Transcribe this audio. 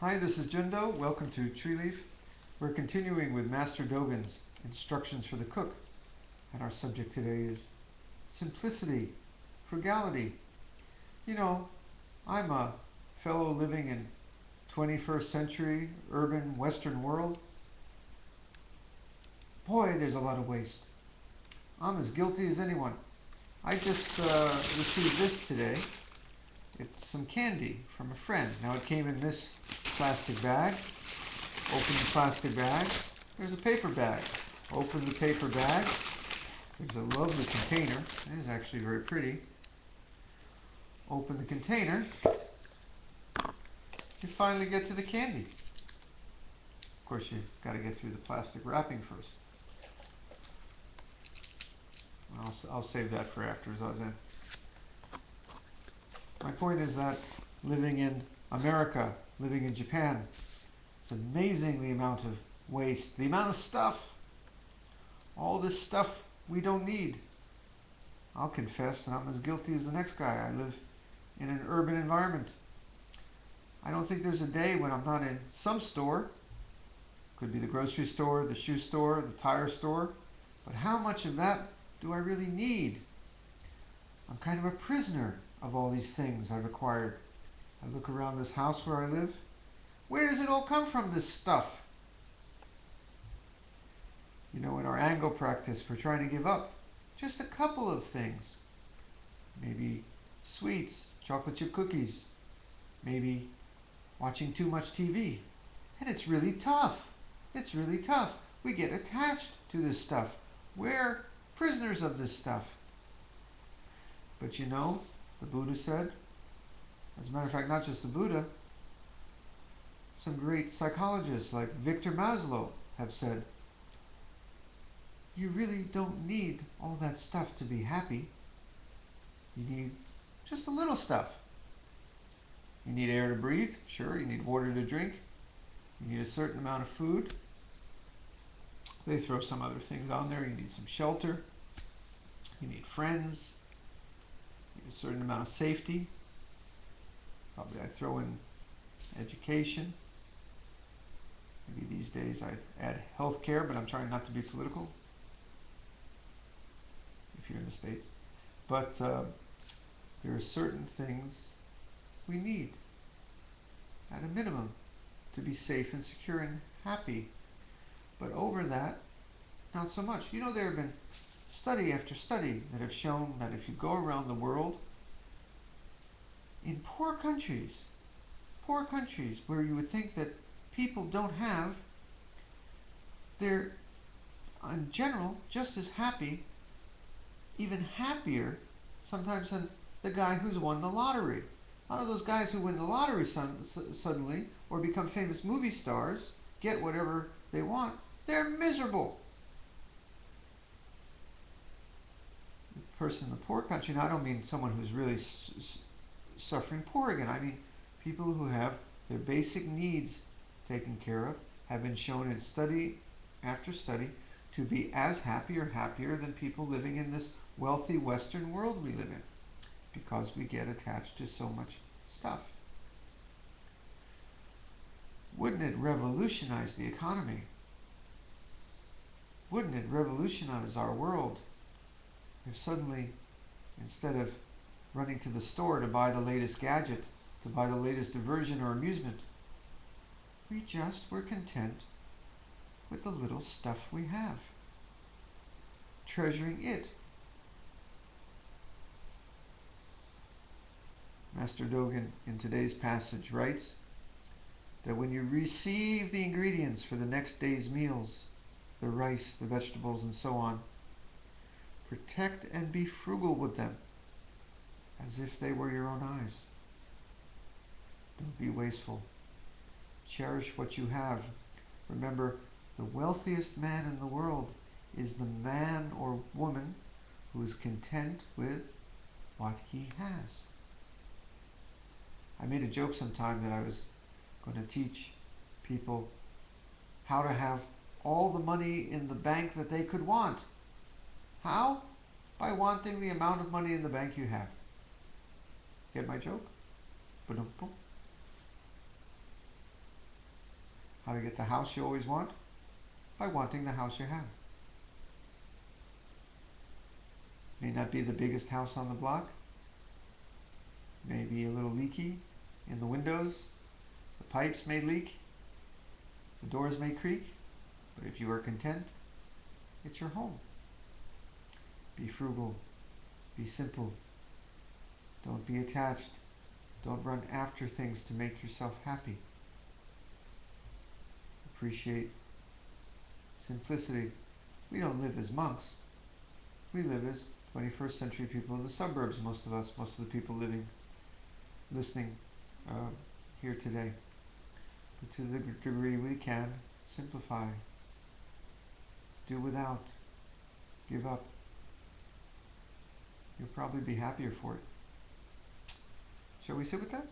Hi, this is Jundo. Welcome to Tree Leaf. We're continuing with Master Dogen's instructions for the cook, and our subject today is simplicity, frugality. You know, I'm a fellow living in 21st century urban Western world. Boy, there's a lot of waste. I'm as guilty as anyone. I just received this today. It's some candy from a friend. Now it came in this plastic bag. Open the plastic bag. There's a paper bag. Open the paper bag. There's a lovely container. It is actually very pretty. Open the container. You finally get to the candy. Of course, you've got to get through the plastic wrapping first. I'll save that for after Zazen. My point is that living in America, living in Japan, it's amazing the amount of waste, the amount of stuff, all this stuff we don't need. I'll confess, and I'm as guilty as the next guy. I live in an urban environment. I don't think there's a day when I'm not in some store. Could be the grocery store, the shoe store, the tire store. But how much of that do I really need? I'm kind of a prisoner of all these things I've acquired. I look around this house where I live. Where does it all come from, this stuff? You know, in our Ango practice, we're trying to give up just a couple of things. Maybe sweets, chocolate chip cookies, maybe watching too much TV. And it's really tough. It's really tough. We get attached to this stuff. We're prisoners of this stuff. But you know, the Buddha said, as a matter of fact, not just the Buddha, some great psychologists like Victor Maslow have said, you really don't need all that stuff to be happy. You need just a little stuff. You need air to breathe, sure. You need water to drink. You need a certain amount of food. They throw some other things on there. You need some shelter. You need friends. You need a certain amount of safety. Probably I throw in education. Maybe these days I add healthcare, but I'm trying not to be political. If you're in the States. But there are certain things we need, at a minimum, to be safe and secure and happy. But over that, not so much. You know, there have been study after study that have shown that if you go around the world, in poor countries where you would think that people don't have, they're in general just as happy, even happier sometimes than the guy who's won the lottery. A lot of those guys who win the lottery suddenly or become famous movie stars, get whatever they want, they're miserable. The person in the poor country, and I don't mean someone who's really suffering poor again, I mean people who have their basic needs taken care of, have been shown in study after study to be as happy or happier than people living in this wealthy Western world we live in, because we get attached to so much stuff. Wouldn't it revolutionize the economy? Wouldn't it revolutionize our world if suddenly, instead of running to the store to buy the latest gadget, to buy the latest diversion or amusement, we just were content with the little stuff we have, treasuring it. Master Dogen in today's passage writes that when you receive the ingredients for the next day's meals, the rice, the vegetables, and so on, protect and be frugal with them as if they were your own eyes. Don't be wasteful. Cherish what you have. Remember, the wealthiest man in the world is the man or woman who is content with what he has. I made a joke sometime that I was going to teach people how to have all the money in the bank that they could want. How? By wanting the amount of money in the bank you have. Get my joke? Ba-dum-bum. to get the house you always want? By wanting the house you have. May not be the biggest house on the block. May be a little leaky in the windows. The pipes may leak. The doors may creak. But if you are content, it's your home. Be frugal. Be simple. Don't be attached. Don't run after things to make yourself happy. Appreciate simplicity. We don't live as monks. We live as 21st century people in the suburbs, most of us, most of the people listening here today. But to the degree we can, simplify. Do without. Give up. You'll probably be happier for it. Shall we sit with that?